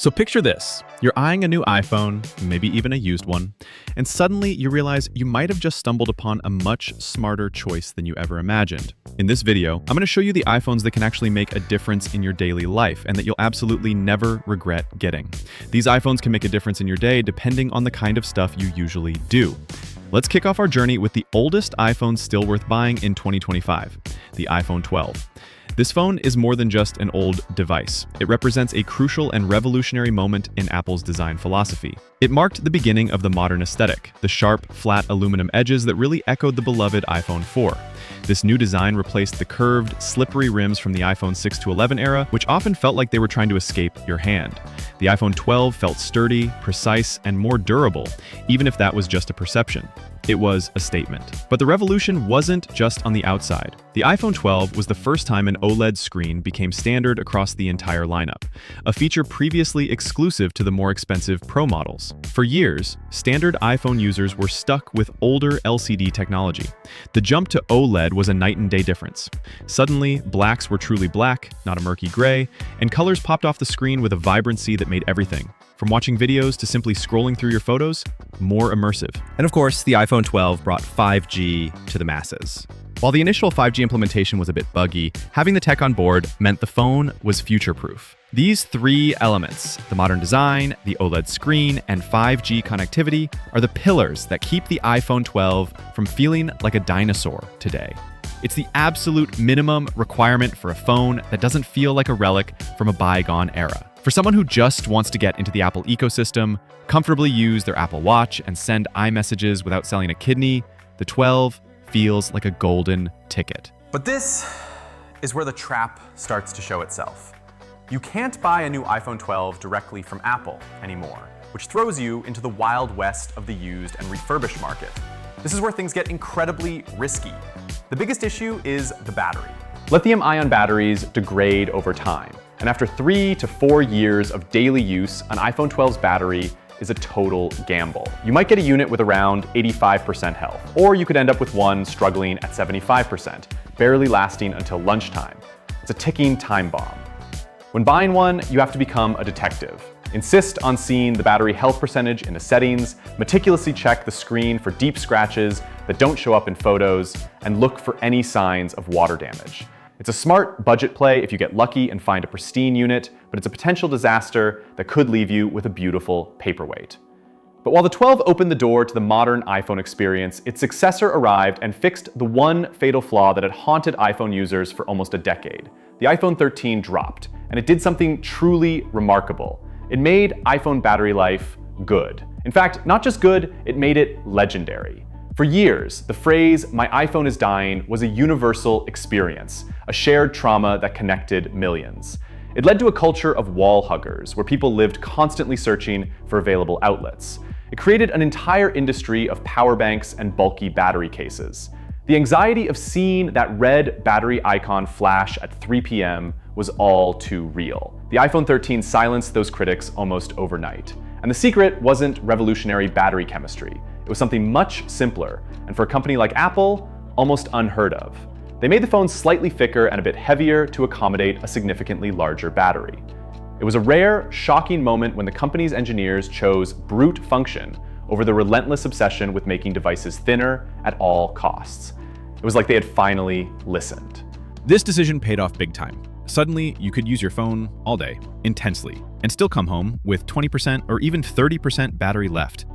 So picture this. You're eyeing a new iPhone, maybe even a used one, and suddenly you realize you might have just stumbled upon a much smarter choice than you ever imagined. In this video, I'm going to show you the iPhones that can actually make a difference in your daily life and that you'll absolutely never regret getting. These iPhones can make a difference in your day depending on the kind of stuff you usually do. Let's kick off our journey with the oldest iPhone still worth buying in 2025, the iPhone 12. This phone is more than just an old device. It represents a crucial and revolutionary moment in Apple's design philosophy. It marked the beginning of the modern aesthetic, the sharp, flat aluminum edges that really echoed the beloved iPhone 4. This new design replaced the curved, slippery rims from the iPhone 6 to 11 era, which often felt like they were trying to escape your hand. The iPhone 12 felt sturdy, precise, and more durable, even if that was just a perception. It was a statement. But the revolution wasn't just on the outside. The iPhone 12 was the first time an OLED screen became standard across the entire lineup, a feature previously exclusive to the more expensive Pro models. For years, standard iPhone users were stuck with older LCD technology. The jump to OLED was a night and day difference. Suddenly, blacks were truly black, not a murky gray, and colors popped off the screen with a vibrancy that made everything, from watching videos to simply scrolling through your photos, more immersive. And of course, the iPhone 12 brought 5G to the masses. While the initial 5G implementation was a bit buggy, having the tech on board meant the phone was future-proof. These three elements, the modern design, the OLED screen, and 5G connectivity, are the pillars that keep the iPhone 12 from feeling like a dinosaur today. It's the absolute minimum requirement for a phone that doesn't feel like a relic from a bygone era. For someone who just wants to get into the Apple ecosystem, comfortably use their Apple Watch, and send iMessages without selling a kidney, the 12 feels like a golden ticket. But this is where the trap starts to show itself. You can't buy a new iPhone 12 directly from Apple anymore, which throws you into the wild west of the used and refurbished market. This is where things get incredibly risky. The biggest issue is the battery. Lithium-ion batteries degrade over time, and after 3 to 4 years of daily use, an iPhone 12's battery is a total gamble. You might get a unit with around 85% health, or you could end up with one struggling at 75%, barely lasting until lunchtime. It's a ticking time bomb. When buying one, you have to become a detective. Insist on seeing the battery health percentage in the settings, meticulously check the screen for deep scratches that don't show up in photos, and look for any signs of water damage. It's a smart budget play if you get lucky and find a pristine unit, but it's a potential disaster that could leave you with a beautiful paperweight. But while the 12 opened the door to the modern iPhone experience, its successor arrived and fixed the one fatal flaw that had haunted iPhone users for almost a decade. The iPhone 13 dropped, and it did something truly remarkable. It made iPhone battery life good. In fact, not just good, it made it legendary. For years, the phrase, "my iPhone is dying," was a universal experience, a shared trauma that connected millions. It led to a culture of wall huggers, where people lived constantly searching for available outlets. It created an entire industry of power banks and bulky battery cases. The anxiety of seeing that red battery icon flash at 3 p.m. was all too real. The iPhone 13 silenced those critics almost overnight. And the secret wasn't revolutionary battery chemistry. It was something much simpler, and for a company like Apple, almost unheard of. They made the phone slightly thicker and a bit heavier to accommodate a significantly larger battery. It was a rare, shocking moment when the company's engineers chose brute function over the relentless obsession with making devices thinner at all costs. It was like they had finally listened. This decision paid off big time. Suddenly, you could use your phone all day, intensely, and still come home with 20% or even 30% battery left.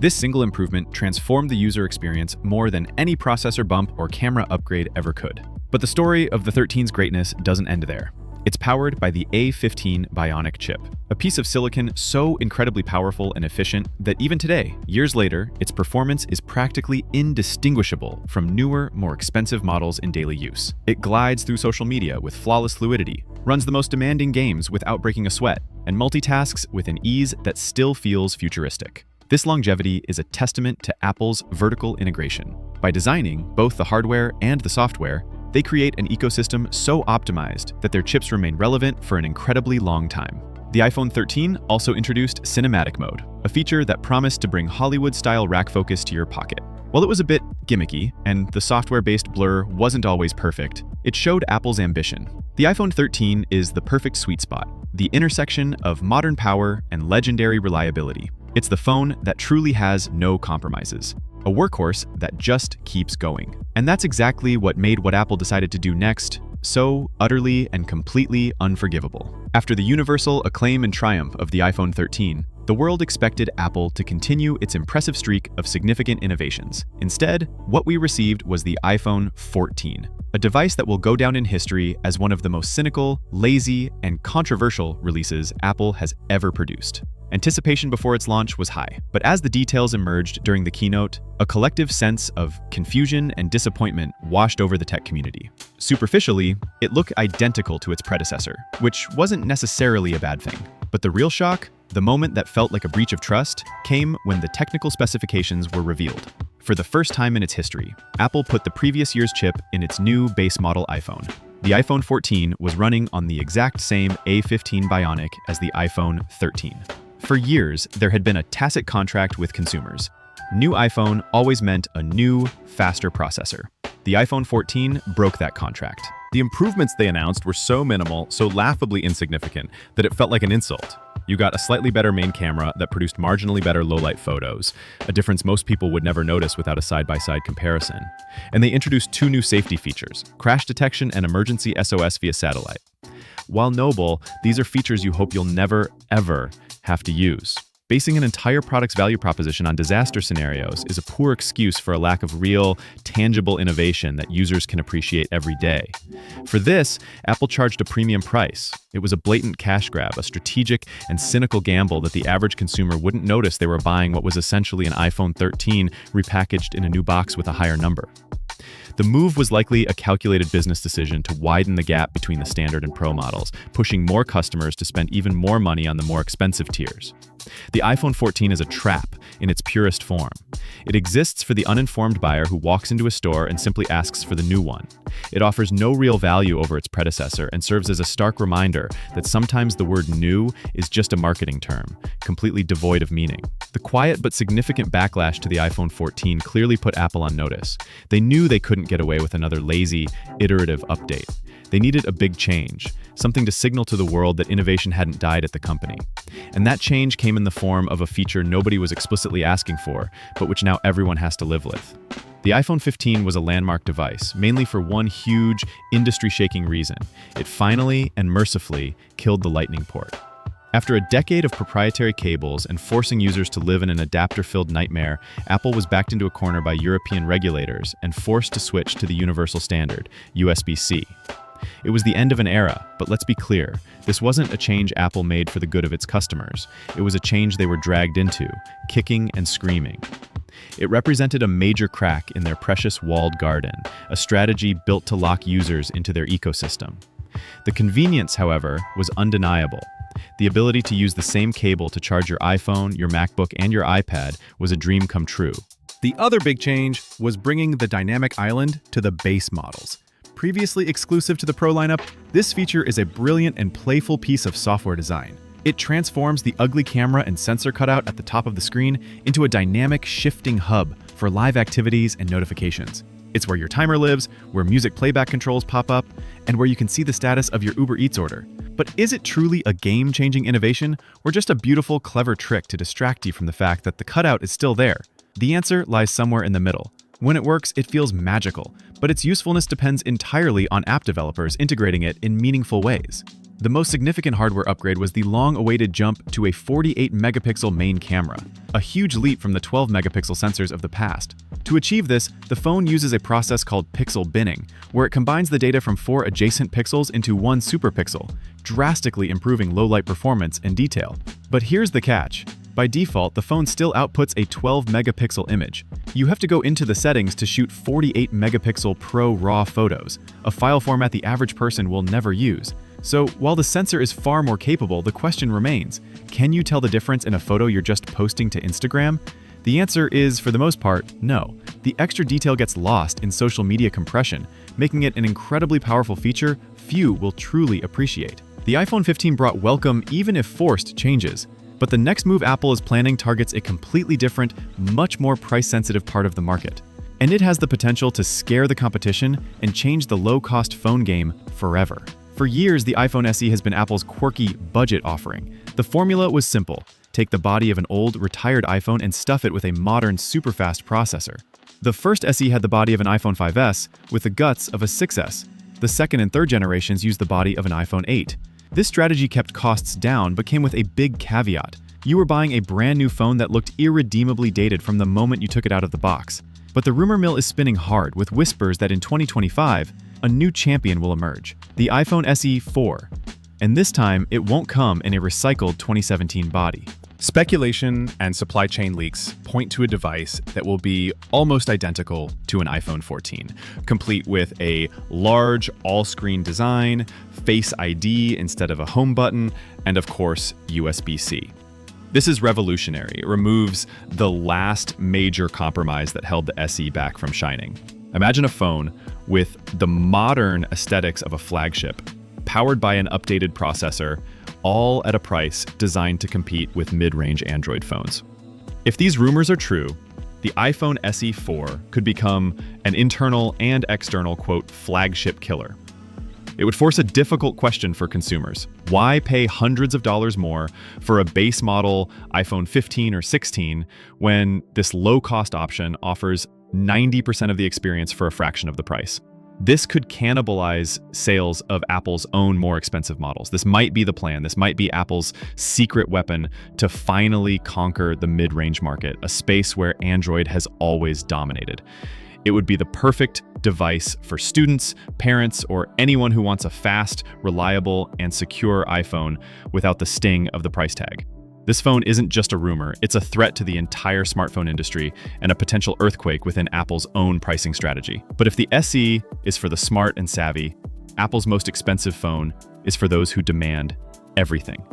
This single improvement transformed the user experience more than any processor bump or camera upgrade ever could. But the story of the 13's greatness doesn't end there. It's powered by the A15 Bionic chip, a piece of silicon so incredibly powerful and efficient that even today, years later, its performance is practically indistinguishable from newer, more expensive models in daily use. It glides through social media with flawless fluidity, runs the most demanding games without breaking a sweat, and multitasks with an ease that still feels futuristic. This longevity is a testament to Apple's vertical integration. By designing both the hardware and the software, they create an ecosystem so optimized that their chips remain relevant for an incredibly long time. The iPhone 13 also introduced Cinematic Mode, a feature that promised to bring Hollywood-style rack focus to your pocket. While it was a bit gimmicky, and the software-based blur wasn't always perfect, it showed Apple's ambition. The iPhone 13 is the perfect sweet spot. the intersection of modern power and legendary reliability. It's the phone that truly has no compromises, a workhorse that just keeps going. And that's exactly what made what Apple decided to do next so utterly and completely unforgivable. After the universal acclaim and triumph of the iPhone 13, the world expected Apple to continue its impressive streak of significant innovations. Instead, what we received was the iPhone 14, a device that will go down in history as one of the most cynical, lazy, and controversial releases Apple has ever produced. Anticipation before its launch was high, but as the details emerged during the keynote, a collective sense of confusion and disappointment washed over the tech community. Superficially, it looked identical to its predecessor, which wasn't necessarily a bad thing. But the real shock, the moment that felt like a breach of trust, came when the technical specifications were revealed. For the first time in its history, Apple put the previous year's chip in its new base model iPhone. The iPhone 14 was running on the exact same A15 Bionic as the iPhone 13. For years, there had been a tacit contract with consumers. New iPhone always meant a new, faster processor. The iPhone 14 broke that contract. The improvements they announced were so minimal, so laughably insignificant, that it felt like an insult. You got a slightly better main camera that produced marginally better low-light photos, a difference most people would never notice without a side-by-side comparison. And they introduced two new safety features: crash detection and emergency SOS via satellite. While noble, these are features you hope you'll never, ever have to use. Basing an entire product's value proposition on disaster scenarios is a poor excuse for a lack of real, tangible innovation that users can appreciate every day. For this, Apple charged a premium price. It was a blatant cash grab, a strategic and cynical gamble that the average consumer wouldn't notice they were buying what was essentially an iPhone 13 repackaged in a new box with a higher number. The move was likely a calculated business decision to widen the gap between the standard and Pro models, pushing more customers to spend even more money on the more expensive tiers. The iPhone 14 is a trap in its purest form. It exists for the uninformed buyer who walks into a store and simply asks for the new one. It offers no real value over its predecessor and serves as a stark reminder that sometimes the word new is just a marketing term, completely devoid of meaning. The quiet but significant backlash to the iPhone 14 clearly put Apple on notice. They knew they couldn't get away with another lazy, iterative update. They needed a big change, something to signal to the world that innovation hadn't died at the company. And that change came in the form of a feature nobody was explicitly asking for, but which now everyone has to live with. The iPhone 15 was a landmark device, mainly for one huge, industry-shaking reason. It finally and mercifully killed the Lightning port. After a decade of proprietary cables and forcing users to live in an adapter-filled nightmare, Apple was backed into a corner by European regulators and forced to switch to the universal standard, USB-C. It was the end of an era, but let's be clear, this wasn't a change Apple made for the good of its customers. It was a change they were dragged into, kicking and screaming. It represented a major crack in their precious walled garden, a strategy built to lock users into their ecosystem. The convenience, however, was undeniable. The ability to use the same cable to charge your iPhone, your MacBook, and your iPad was a dream come true. The other big change was bringing the dynamic island to the base models. Previously exclusive to the Pro lineup, this feature is a brilliant and playful piece of software design. It transforms the ugly camera and sensor cutout at the top of the screen into a dynamic, shifting hub for live activities and notifications. It's where your timer lives, where music playback controls pop up, and where you can see the status of your Uber Eats order. But is it truly a game-changing innovation, or just a beautiful, clever trick to distract you from the fact that the cutout is still there? The answer lies somewhere in the middle. When it works, it feels magical, but its usefulness depends entirely on app developers integrating it in meaningful ways. The most significant hardware upgrade was the long-awaited jump to a 48-megapixel main camera, a huge leap from the 12-megapixel sensors of the past. To achieve this, the phone uses a process called pixel binning, where it combines the data from 4 adjacent pixels into one superpixel, drastically improving low-light performance and detail. But here's the catch. By default, the phone still outputs a 12-megapixel image. You have to go into the settings to shoot 48-megapixel Pro RAW photos, a file format the average person will never use. So, while the sensor is far more capable, the question remains, can you tell the difference in a photo you're just posting to Instagram? The answer is, for the most part, no. The extra detail gets lost in social media compression, making it an incredibly powerful feature few will truly appreciate. The iPhone 15 brought welcome, even if forced, changes. But the next move Apple is planning targets a completely different, much more price-sensitive part of the market. And it has the potential to scare the competition and change the low-cost phone game forever. For years, the iPhone SE has been Apple's quirky budget offering. The formula was simple. Take the body of an old, retired iPhone and stuff it with a modern, super-fast processor. The first SE had the body of an iPhone 5S with the guts of a 6S. The second and third generations used the body of an iPhone 8. This strategy kept costs down but came with a big caveat. You were buying a brand new phone that looked irredeemably dated from the moment you took it out of the box. But the rumor mill is spinning hard with whispers that in 2025, a new champion will emerge, the iPhone SE 4. And this time, it won't come in a recycled 2017 body. Speculation and supply chain leaks point to a device that will be almost identical to an iPhone 14, complete with a large all-screen design, Face ID instead of a home button, and of course, USB-C. This is revolutionary. It removes the last major compromise that held the SE back from shining. Imagine a phone with the modern aesthetics of a flagship, powered by an updated processor, all at a price designed to compete with mid-range Android phones. If these rumors are true, the iPhone SE 4 could become an internal and external, quote, flagship killer. It would force a difficult question for consumers. Why pay hundreds of dollars more for a base model iPhone 15 or 16 when this low-cost option offers 90% of the experience for a fraction of the price? This could cannibalize sales of Apple's own more expensive models. This might be the plan. This might be Apple's secret weapon to finally conquer the mid-range market, a space where Android has always dominated. It would be the perfect device for students, parents, or anyone who wants a fast, reliable, and secure iPhone without the sting of the price tag. This phone isn't just a rumor, it's a threat to the entire smartphone industry and a potential earthquake within Apple's own pricing strategy. But if the SE is for the smart and savvy, Apple's most expensive phone is for those who demand everything.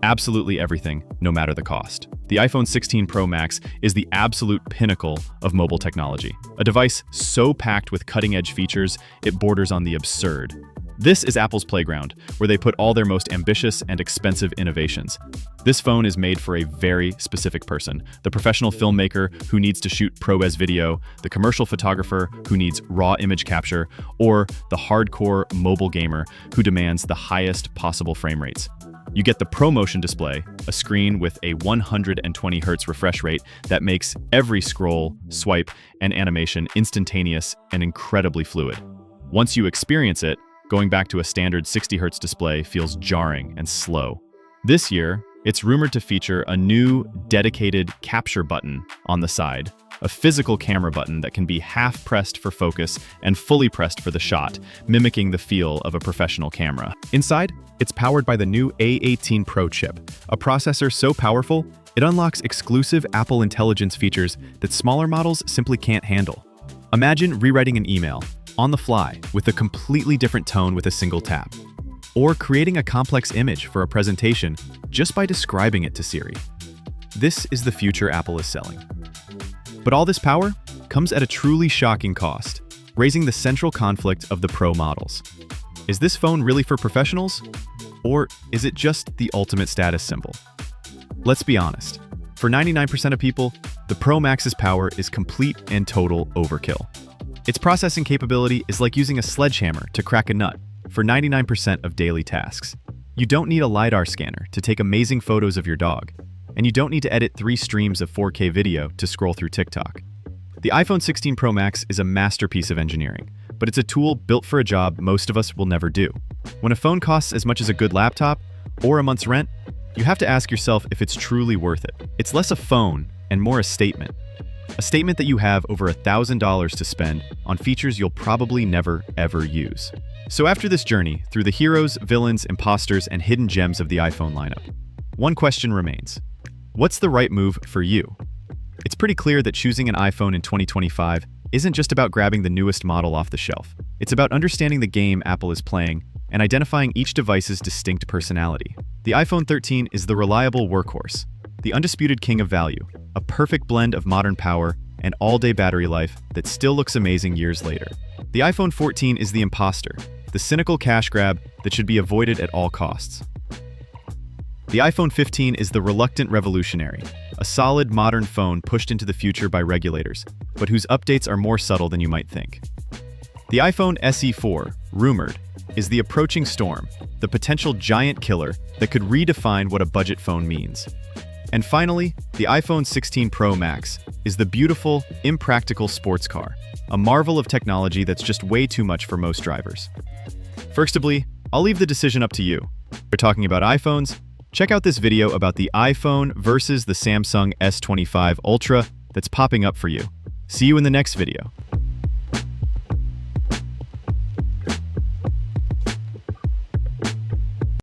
Absolutely everything, no matter the cost. The iPhone 16 Pro Max is the absolute pinnacle of mobile technology. A device so packed with cutting-edge features, it borders on the absurd. This is Apple's playground, where they put all their most ambitious and expensive innovations. This phone is made for a very specific person, the professional filmmaker who needs to shoot ProRes video, the commercial photographer who needs raw image capture, or the hardcore mobile gamer who demands the highest possible frame rates. You get the ProMotion display, a screen with a 120 Hz refresh rate that makes every scroll, swipe, and animation instantaneous and incredibly fluid. Once you experience it, going back to a standard 60 Hz display feels jarring and slow. This year, it's rumored to feature a new dedicated capture button on the side, a physical camera button that can be half pressed for focus and fully pressed for the shot, mimicking the feel of a professional camera. Inside, it's powered by the new A18 Pro chip, a processor so powerful, it unlocks exclusive Apple Intelligence features that smaller models simply can't handle. Imagine rewriting an email on the fly with a completely different tone with a single tap, or creating a complex image for a presentation just by describing it to Siri. This is the future Apple is selling. But all this power comes at a truly shocking cost, raising the central conflict of the Pro models. Is this phone really for professionals? Or is it just the ultimate status symbol? Let's be honest. For 99% of people, the Pro Max's power is complete and total overkill. Its processing capability is like using a sledgehammer to crack a nut for 99% of daily tasks. You don't need a LiDAR scanner to take amazing photos of your dog, and you don't need to edit 3 streams of 4K video to scroll through TikTok. The iPhone 16 Pro Max is a masterpiece of engineering, but it's a tool built for a job most of us will never do. When a phone costs as much as a good laptop or a month's rent, you have to ask yourself if it's truly worth it. It's less a phone and more a statement. A statement that you have over $1,000 to spend on features you'll probably never, ever use. So after this journey through the heroes, villains, imposters, and hidden gems of the iPhone lineup, one question remains. What's the right move for you? It's pretty clear that choosing an iPhone in 2025 isn't just about grabbing the newest model off the shelf. It's about understanding the game Apple is playing and identifying each device's distinct personality. The iPhone 13 is the reliable workhorse, the undisputed king of value, a perfect blend of modern power and all-day battery life that still looks amazing years later. The iPhone 14 is the imposter, the cynical cash grab that should be avoided at all costs. The iPhone 15 is the reluctant revolutionary, a solid modern phone pushed into the future by regulators, but whose updates are more subtle than you might think. The iPhone SE 4, rumored, is the approaching storm, the potential giant killer that could redefine what a budget phone means. And finally, the iPhone 16 Pro Max is the beautiful, impractical sports car, a marvel of technology that's just way too much for most drivers. Firstly, I'll leave the decision up to you. If you're talking about iPhones, check out this video about the iPhone versus the Samsung S25 Ultra that's popping up for you. See you in the next video.